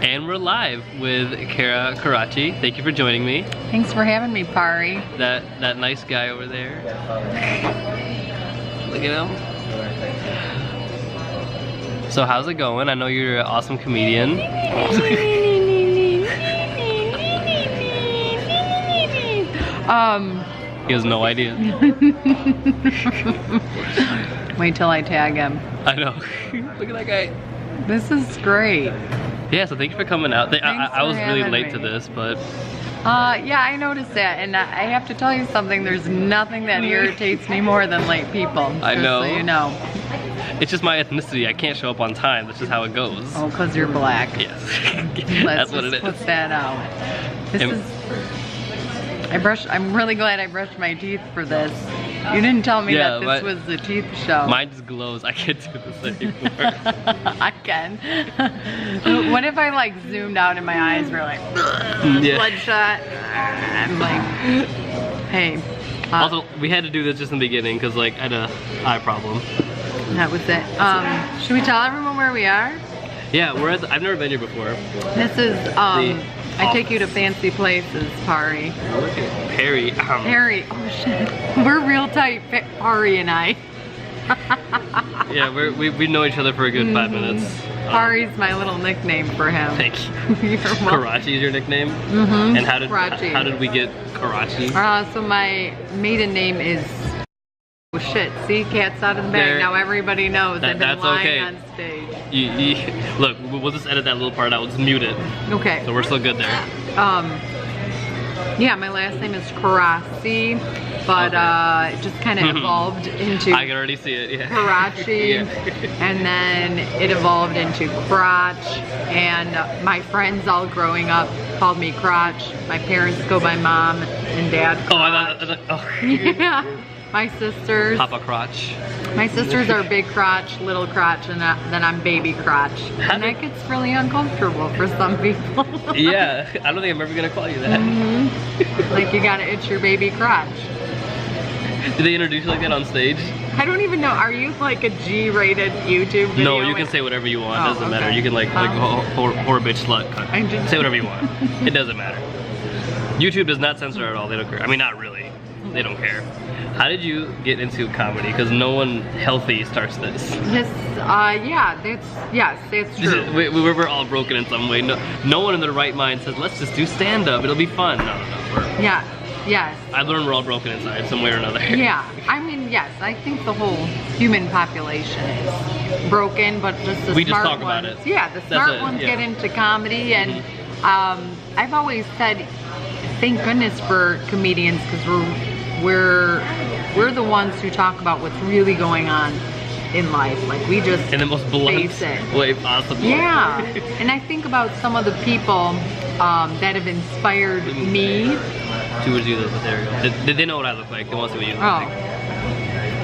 And we're live with Kara Coraci. Thank you for joining me. Thanks for having me, Pary. That nice guy over there. Look at him. So how's it going? I know you're an awesome comedian. He has no idea. Wait till I tag him. I know. Look at that guy. This is great. Yeah, so thank you for coming out. I was really late me. to this, but... Yeah, I noticed that, and I have to tell you something, there's nothing that irritates me more than late people. I know. Just so you know. It's just my ethnicity. I can't show up on time. That's just how it goes. Oh, because you're black. Yes. Let's That's what it is. put that out. I'm really glad I brushed my teeth for this. You didn't tell me that this was the teeth show. Mine just glows. I can't do this anymore. I can. What if I like zoomed out and my eyes were like bloodshot? I'm like, hey. Also, we had to do this just in the beginning because like I had an eye problem. That was it. Should we tell everyone where we are? Yeah, we're at I've never been here before. This is I take you to fancy places, Pary. Look at Pary. Pary, oh shit. We're real tight, Pary and I. Yeah, we know each other for a good 5 minutes. Pary's my little nickname for him. Thank you. You're welcome. Karachi is your nickname? Mm-hmm. And how did we get Karachi? So my maiden name is... Oh shit, see, cat's out of the bag. Now everybody knows I've been lying on stage. Look, we'll just edit that little part out. We'll just mute it. Okay. So we're still good there. Yeah, my last name is Coraci, but it just kind of evolved into... I can already see it, yeah. Karachi, Yeah. and then it evolved into Crotch, and my friends all growing up called me Crotch. My parents go by Mom and Dad. Oh, I thought Yeah. My sisters. Papa Crotch. My sisters are Big Crotch, Little Crotch, and then I'm Baby Crotch. And that gets really uncomfortable for some people. Yeah, I don't think I'm ever gonna call you that. Mm-hmm. Like you gotta itch your baby crotch. Did they introduce you like that on stage? I don't even know. Are you like a G-rated YouTube video? No, you can say whatever you want. It doesn't matter. You can like whore, bitch, slut. Say whatever you want. It doesn't matter. YouTube does not censor at all. They don't care. I mean, not really. They don't care. How did you get into comedy? Because no one healthy starts this. Yes, that's true. We're all broken in some way. No one in their right mind says, let's just do stand-up. It'll be fun. No. Yeah, yes. I learned we're all broken inside some way or another. Yeah, I mean, yes. I think the whole human population is broken, but just the smart ones. We just talk about it. Yeah, the smart ones get into comedy, and I've always said, thank goodness for comedians, because we're the ones who talk about what's really going on in life. Like we just in the most blunt way possible. Yeah, and I think about some of the people that have inspired me. Towards you, though, but there you go. Did they know what I look like? They want to see what you look like.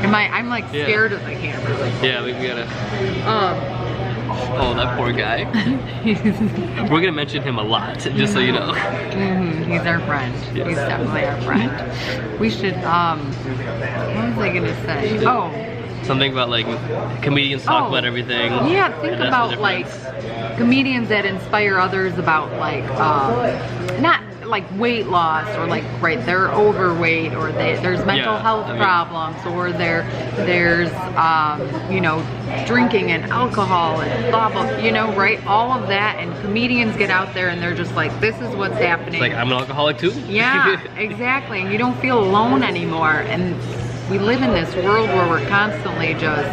I'm like scared of the camera. Yeah, we gotta. Oh, that poor guy. We're gonna mention him a lot, just so you know. He's our friend. Yes. He's definitely our friend. We should, what was I gonna say? Oh. Something about like comedians talk about everything. Yeah, think about like comedians that inspire others about like, not like weight loss or like, they're overweight or there's mental health problems or there's, you know, drinking and alcohol and blah, blah, you know, right? All of that, and comedians get out there and they're just like, this is what's happening. It's like, I'm an alcoholic too? Yeah, exactly. And you don't feel alone anymore. And we live in this world where we're constantly just,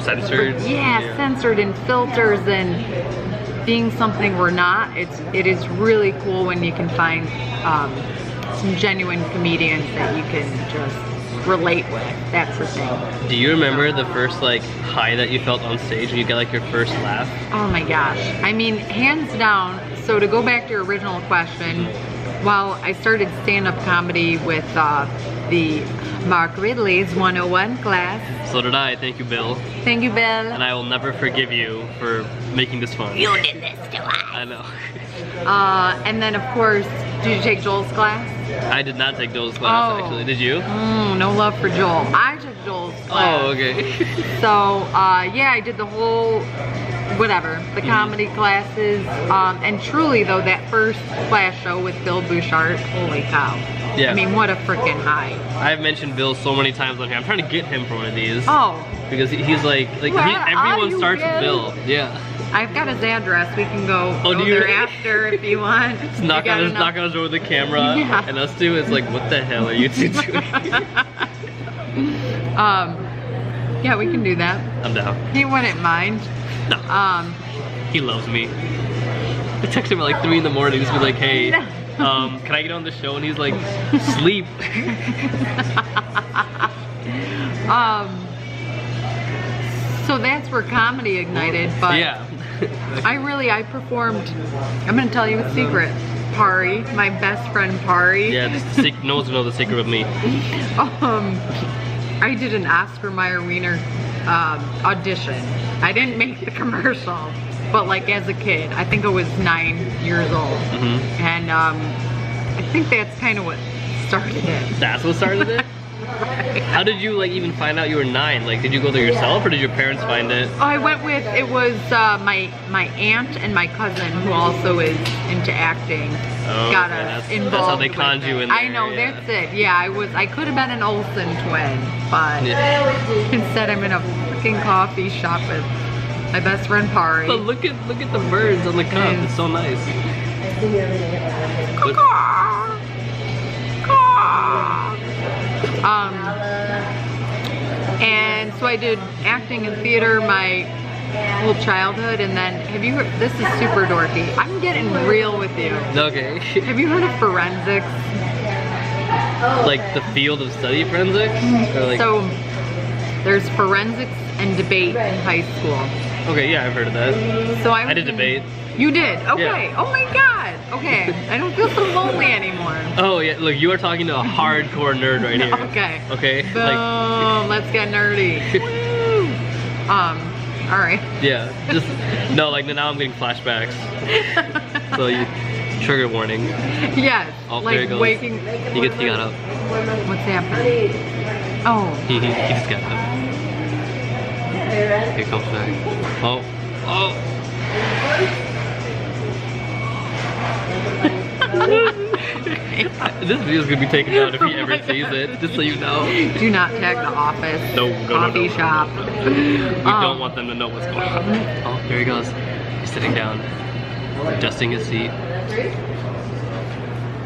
censored. Yeah, censored and filters and being something we're not. It is really cool when you can find some genuine comedians that you can just relate with. That's the thing. Do you remember the first like high that you felt on stage when you got like your first laugh? Oh my gosh. I mean, hands down. So to go back to your original question, while I started stand-up comedy with the Mark Ridley's 101 class. So did I. Thank you, Bill. Thank you, Bill. And I will never forgive you for making this fun. You did this to us. I know. And then, of course, did you take Joel's class? I did not take Joel's class, actually. Did you? No love for Joel. I took modules class. Oh, okay. So, yeah, I did the whole, whatever, the comedy classes. And truly, though, that first class show with Bill Bouchard, holy cow. Yeah. I mean, what a freaking high. I've mentioned Bill so many times on here. I'm trying to get him for one of these. Oh. Because he's like everyone starts with Bill. Yeah. I've got his address. We can go do there after if you want. Just knock on his door with the camera, and us two. It's like, what the hell are you two doing? Yeah, we can do that. I'm down. He wouldn't mind. No. He loves me. I text him at like 3 in the morning. Just be like, hey, can I get on the show? And he's like, sleep. So that's where comedy ignited, but yeah. I performed, I'm gonna tell you a secret. Pary, my best friend Pary. Yeah, no one's gonna know the secret with me. I did an Oscar Mayer Wiener audition. I didn't make the commercial, but like as a kid, I think I was 9 years old. And I think that's kind of what started it. That's what started it? Right. How did you like even find out you were 9? Like, did you go there yourself or did your parents find it? Oh, I went with, it was my aunt and my cousin who also is into acting. Oh, got okay. us involved. That's how they conned you in there. I know, that's it. Yeah, I could have been an Olsen twin, but instead I'm in a freaking coffee shop with my best friend Pary. But look at the birds on the cup. It's so nice. And so I did acting and theater my whole childhood, and then have you heard, this is super dorky, I'm getting real with you. Okay. Have you heard of forensics? Like the field of study forensics? Or like... So there's forensics and debate in high school. Okay, yeah, I've heard of that. So I did debate. You did? Okay. Yeah. Oh my god. Okay. I don't feel so lonely anymore. Oh yeah, look, you are talking to a hardcore nerd right here. Okay. Okay. Boom. Like... Let's get nerdy. Woo. All right. Yeah. Just no. Like now I'm getting flashbacks. So you trigger warning. Yes. Oh, like there it goes. waking. He got up. What's happening? Oh. He just got up. Here comes back. Oh. Oh. This video is gonna be taken down if he ever sees it, just so you know. Do not tag the office. Coffee shop. We don't want them to know what's going on. Oh, here he goes. He's sitting down, adjusting his seat.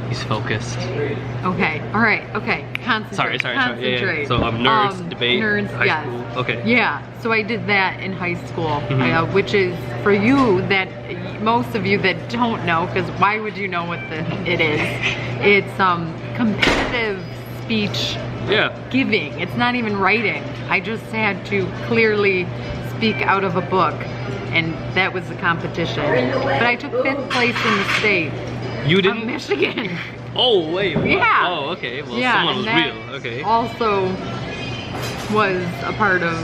He's focused. Okay. All right. Okay. Concentrate. Sorry. Concentrate. Yeah. So nerds, debate, nerds, high school. Okay. Yeah. So I did that in high school, which is for you that most of you that don't know, because why would you know what it is? It's competitive speech giving. It's not even writing. I just had to clearly speak out of a book, and that was the competition. But I took 5th place in the state. You didn't? Of Michigan. Oh wait. What? Yeah. Oh okay. Well, yeah, someone was real. Okay. Also was a part of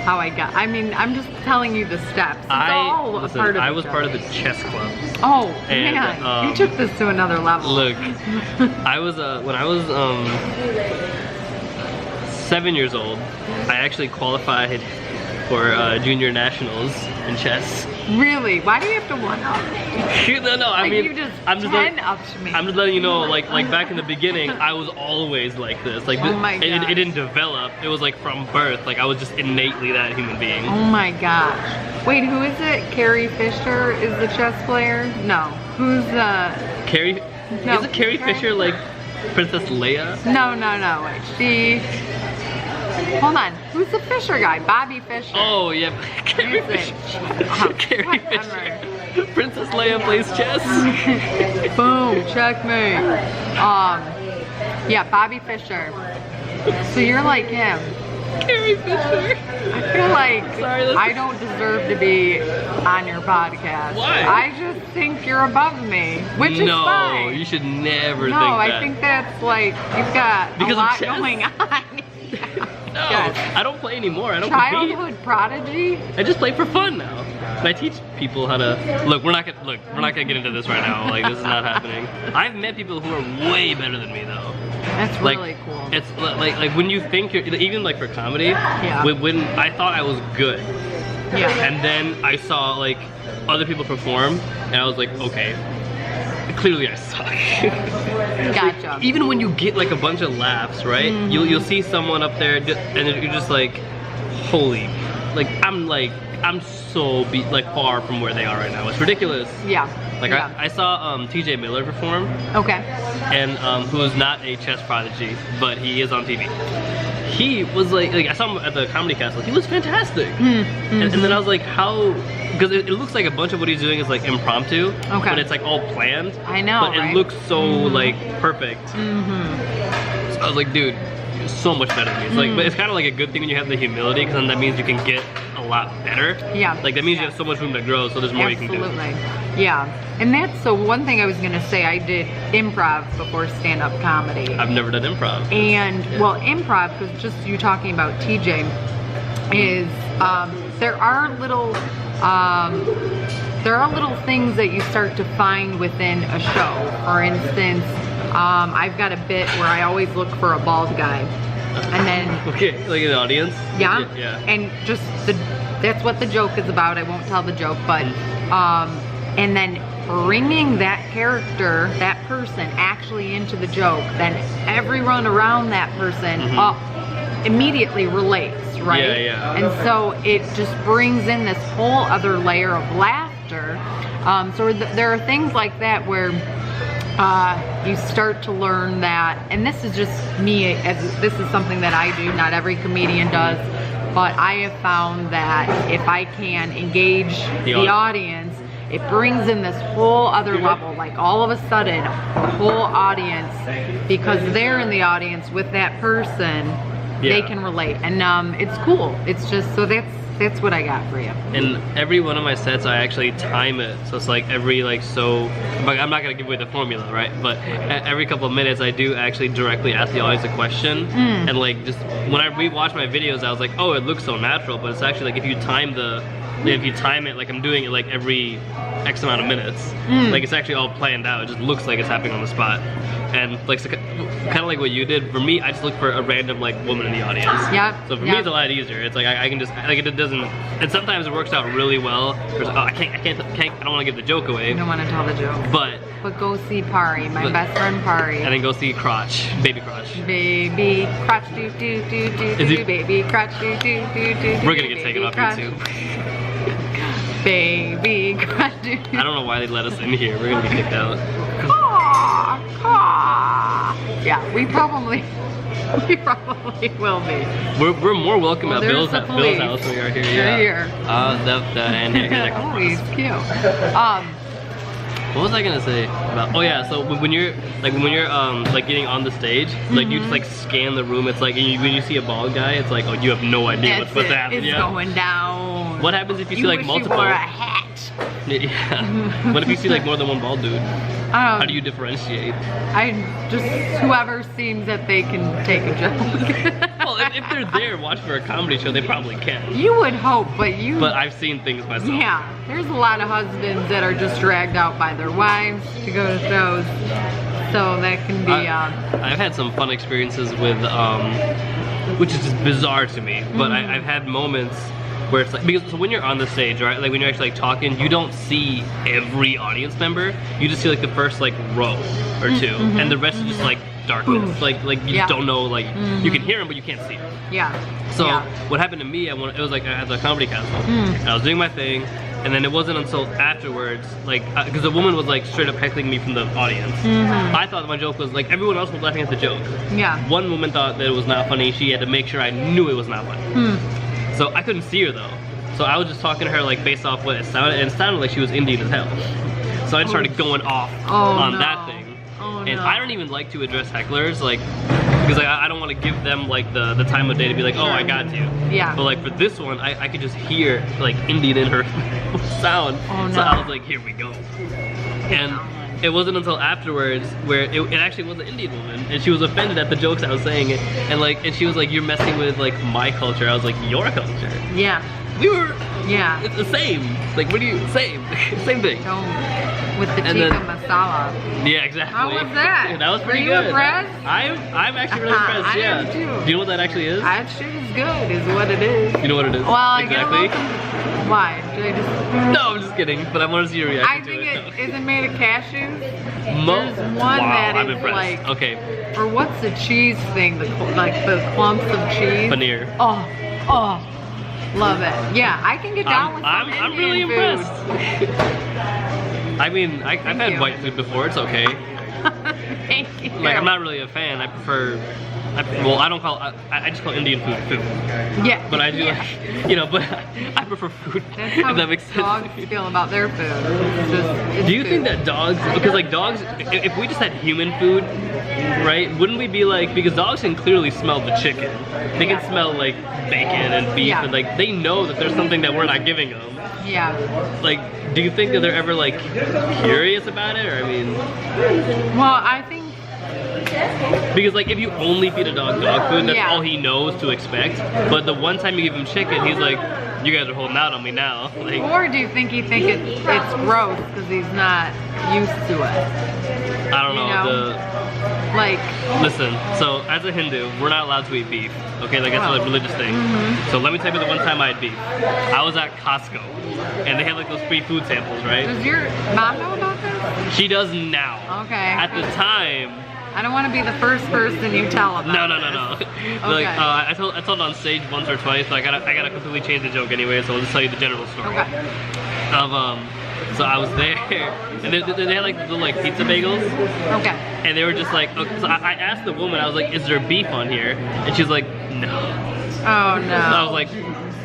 how I got. I mean, I'm just telling you the steps. It's all a part of I was part of the chess club. Oh and, man, you took this to another level. Look, I was when I was 7 years old, I actually qualified for junior nationals in chess. Really? Why do you have to one-up me? No, I mean, you just I'm just me. I'm just letting you know, like back in the beginning, I was always like this. Like, oh my it didn't develop. It was like from birth. Like I was just innately that human being. Oh my gosh. Wait, who is it? Carrie Fisher is the chess player? No. Who's Carrie? No. Isn't Carrie Fisher like Princess Leia? No. Wait, hold on. Who's the Fisher guy? Bobby Fischer. Oh yeah, Carrie Fisher. Carrie Fisher. Princess Leia plays chess. Boom, checkmate. Yeah, Bobby Fischer. So you're like him. Carrie Fisher. I feel like I don't deserve to be on your podcast. Why? I just think you're above me, which is fine. No, you should never think No, that. I think that's like, you've got a lot going on. No, I don't play anymore. I don't Childhood prodigy? I just play for fun now. And I teach people how to look. We're not gonna get into this right now. Like, this is not happening. I've met people who are way better than me though. That's really cool. It's like when you think you're even like for comedy. When I thought I was good. Yeah. And then I saw like other people perform, and I was like, okay, clearly I suck. Gotcha. Like, even when you get like a bunch of laughs, right? You'll see someone up there, and you're just like, holy, I'm so far from where they are right now. It's ridiculous. Yeah. Like I saw TJ Miller perform. Okay. And who is not a chess prodigy, but he is on TV. He was like I saw him at the Comedy Castle. He was fantastic. And then I was like, how? Because it looks like a bunch of what he's doing is like impromptu. Okay. But it's like all planned. I know. But it looks so like perfect. So I was like, dude, you're so much better than me. It's like, but it's kind of like a good thing when you have the humility, because then that means you can get a lot better. Yeah. Like that means you have so much room to grow, so there's more you can do. Absolutely. Yeah. And that's so one thing I was gonna say. I did improv before stand-up comedy. I've never done improv. And well, improv, because just you talking about TJ, is there are little things that you start to find within a show. For instance, I've got a bit where I always look for a bald guy, and then okay, like an audience. Yeah. And just that's what the joke is about. I won't tell the joke, but and then bringing that character, that person, actually into the joke, then everyone around that person immediately relates, right? Yeah. And so it just brings in this whole other layer of laughter. So there are things like that where you start to learn that, and this is just me, as this is something that I do, not every comedian does, but I have found that if I can engage the audience, it brings in this whole other level. Like all of a sudden, the whole audience, because they're in the audience with that person, they can relate, and it's cool. It's just, so that's what I got for you. And every one of my sets, I actually time it. So it's like every I'm not gonna give away the formula, right? But every couple of minutes, I do actually directly ask the audience a question. And like just when I rewatch my videos, I was like, oh, it looks so natural. But it's actually like if you time it, like I'm doing it like every X amount of minutes, like it's actually all planned out. It just looks like it's happening on the spot. And like so, kind of like what you did, for me, I just look for a random like woman in the audience. Yeah. So for me, it's a lot easier. It's like I can just like it doesn't, and sometimes it works out really well. There's, I don't want to give the joke away. You don't want to tell the joke. But go see Pary, my best friend Pary. And then go see Crotch, Baby Crotch. Baby Crotch, do do do do do. Baby Crotch, do do do do. We're gonna get taken off YouTube. Baby Crotch, do. I don't know why they let us in here. We're gonna get kicked out. Yeah, we probably will be. We're more welcome at Bill's house than we are here. Yeah. Here. And here. Oh, he's cute. What was I gonna say about? Oh yeah, so when you're like getting on the stage, like you just like scan the room. It's like when you see a bald guy, it's like, oh, you have no idea what's happening. It's going down. What happens if you see like multiple? You wore a hat. Yeah. What if you see like more than one bald dude? How do you differentiate? I just, whoever seems that they can take a joke. Well, if they're there watching for a comedy show, they probably can. You would hope, but I've seen things myself. Yeah, there's a lot of husbands that are just dragged out by their wives to go to shows. So that can be, I've had some fun experiences with, which is just bizarre to me, but I've had moments where it's like, because so when you're on the stage, right, like when you're actually like talking, you don't see every audience member. You just see like the first like row or two, and the rest is just like darkness. Like you just don't know, like you can hear them but you can't see them. Yeah. So what happened to me, it was like at the Comedy Castle, and I was doing my thing, and then it wasn't until afterwards, like, because the woman was like straight up heckling me from the audience. I thought my joke was like, everyone else was laughing at the joke. Yeah. One woman thought that it was not funny. She had to make sure I knew it was not funny. So I couldn't see her though. So I was just talking to her like based off what it sounded, and it sounded like she was Indian as hell. So I just started going off on that thing. And I don't even like to address hecklers, like, because like, I don't want to give them like the time of day to be like, oh, I got you. Yeah. But like for this one, I could just hear like Indian in her sound. So I was like, here we go. And it wasn't until afterwards where it actually was an Indian woman, and she was offended at the jokes I was saying, and she was like, "You're messing with like my culture." I was like, "Your culture." Yeah. We were. Yeah. It's the same. Like, what do you same thing? Oh, with the tikka masala. Yeah, exactly. How was that? That was pretty Were you good. impressed? I'm actually really impressed. I Yeah. am too. Do you know what that actually is? That shit is good, is what it is. You know what it is? Well, exactly. Why? Did I just? No, I'm just kidding. But I want to see your reaction I to think it. it isn't made of cashews. There's one wow, that I'm is impressed. like, Okay. or what's the cheese thing? Like the clumps of cheese. Paneer. Oh, love it. Yeah, I can get down with some I'm Indian really food. impressed. I mean, I've had white food before. It's okay. Thank you. Like, I'm not really a fan. I prefer. Well, I don't call. I just call Indian food food. Yeah. But I do like, you know. But I prefer food. That's how if that makes sense. dogs feel about their food. It's Do you food. think that dogs? Because like dogs, if we just had human food, right? Wouldn't we be like? Because dogs can clearly smell the chicken. They can smell like bacon and beef, and like they know that there's something that we're not giving them. Yeah. Like, do you think that they're ever like curious about it? Or I mean, Well, I think. because like if you only feed a dog food, that's Yeah. all he knows to expect. But the one time you give him chicken, he's like, "You guys are holding out on me now." Like, Or do you think he think it's gross because he's not used to it? I don't know. You know? Like. Listen, so as a Hindu, we're not allowed to eat beef. Okay, like that's a religious thing. So let me tell you the one time I had beef. I was at Costco, and they had like those free food samples, right? Does your mom know about this? She does now. Okay. At the time, I don't want to be the first person you tell about. no. this. Like I told it on stage once or twice. So I gotta completely change the joke anyway. So I'll just tell you the general story. Okay. Of so I was there, and they had like little like pizza bagels. Okay. And they were just like, okay, so I asked the woman, I was like, "Is there beef on here?" And she's like, "No." Oh no. So I was like,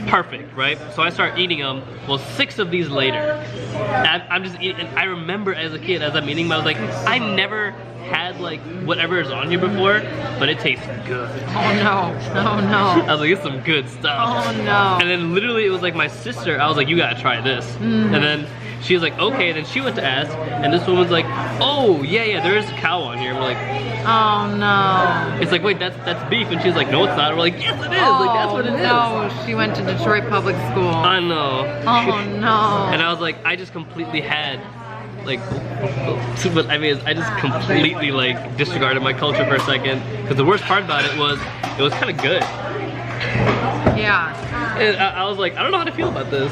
perfect, right? So I start eating them. Well, 6 of these later, I'm just eating. And I remember as a kid, as I'm eating them, I was like, I never had like whatever is on here before, but it tastes good. Oh no. Oh no. I was like, it's some good stuff. Oh no. And then literally it was like my sister, I was like, you gotta try this. And then she was like, okay, and then she went to ask, and this woman's like, oh, yeah, there is a cow on here. And we're like, Oh no. it's like, wait, that's beef. And she's like, no, it's not. And we're like, yes, it is. Like, that's what it is. No, she went to Detroit Public School. I know. Oh no. And I was like, I just completely had, like, but I mean, I just completely, like, disregarded my culture for a second. Because the worst part about it was kind of good. Yeah. And I was like, I don't know how to feel about this.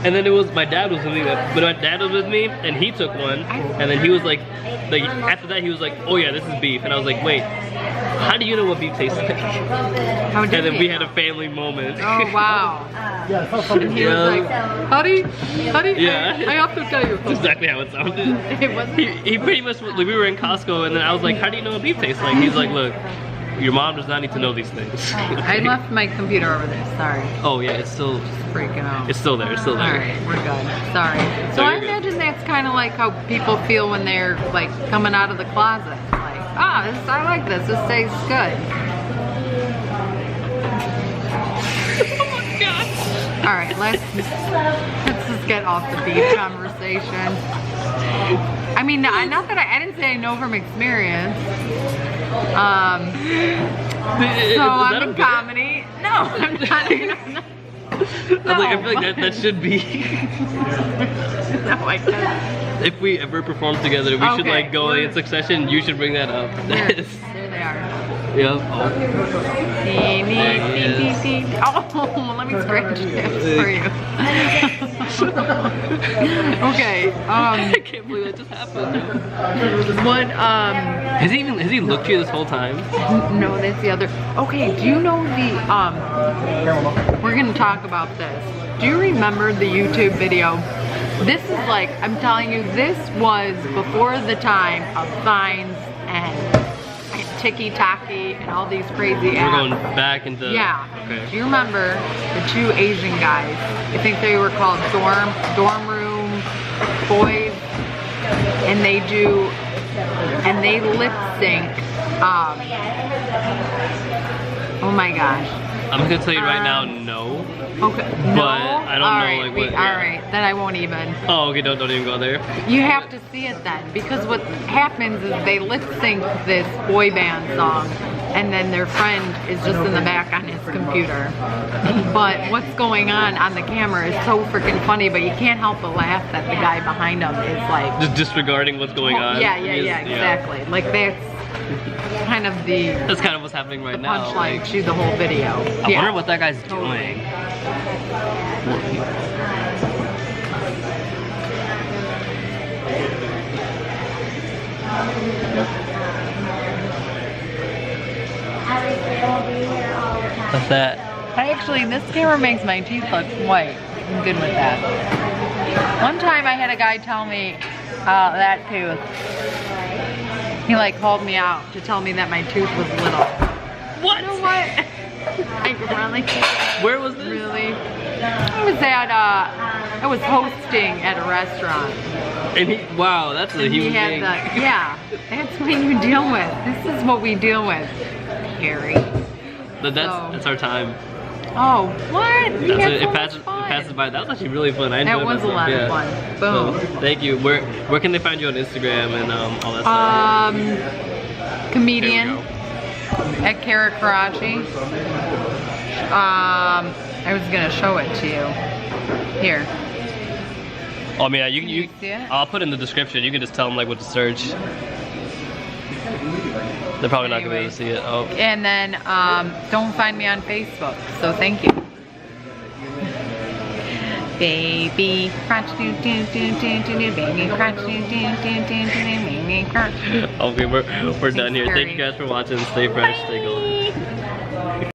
And then my dad was with me, but my dad was with me, and he took one, and then he was like, after that he was like, oh yeah, this is beef. And I was like, wait, how do you know what beef tastes like? How did And then he? we had a family moment. Oh wow. And he was like, honey, Yeah. I have to tell you. That's exactly how it sounded. It was. He pretty much, like, we were in Costco, and then I was like, how do you know what beef tastes like? He's like, look, your mom does not need to know these things. I left my computer over there. Sorry. Oh yeah, it's still Freaking out. there. It's still there. All right, we're good. Sorry. So No, I you're good. imagine that's kind of like how people feel when they're like coming out of the closet. Like, I like this. This tastes good. Oh my god. All right, let's just get off the beef conversation. I mean, not that I didn't say I know from experience. So I'm in comedy. No, I'm not. I feel like that should be. No, I can't. If we ever perform together, we should like go in succession. You should bring that up. There they are. Yep. Oh, let me scratch this for you. Okay. I can't believe that just happened. What? Has he looked at you this whole time? No, that's the other. Okay. Do you know the We're gonna talk about this. Do you remember the YouTube video? This is like, I'm telling you, this was before the time of Vines and Tiki-Taki and all these crazy apps. We're going back into... Yeah. Okay. Do you remember the 2 Asian guys? I think they were called dorm room boys, and they lip sync. Oh my gosh. I'm gonna tell you right now, no. Okay. But I don't know like what. All right, then I won't even. Oh, okay. Don't even go there. You have to see it then, because what happens is they lip sync this boy band song, and then their friend is just in the back on his computer. But what's going on the camera is so freaking funny, but you can't help but laugh that the guy behind them is like just disregarding what's going on. Yeah, exactly. Yeah. Like that's kind of that's kind of what's happening right now. Punchline like, to the whole video. I wonder what that guy's doing. What's that? Actually, this camera makes my teeth look white. I'm good with that. One time I had a guy tell me that tooth. He like called me out to tell me that my tooth was little. What? You know what? Like really? Where was this? Really? I was hosting at a restaurant. And wow, that's a huge thing. Yeah, that's what you deal with. This is what we deal with, Pary. That's our time. Oh, what? It passes by. That was actually really fun. I enjoyed myself. That was a lot of fun. Boom. So, thank you. Where can they find you on Instagram and all that stuff? Comedian at Kara Coraci. I was gonna show it to you. Here. Oh yeah, you see it? I'll put it in the description. You can just tell them like what to search. They're probably not gonna be able to see it. Oh. And then don't find me on Facebook. So thank you. Baby crunch do do do do do do baby crunch do do do do do baby crunch. Okay, we're done here. Thank you guys for watching. Stay fresh, stay golden.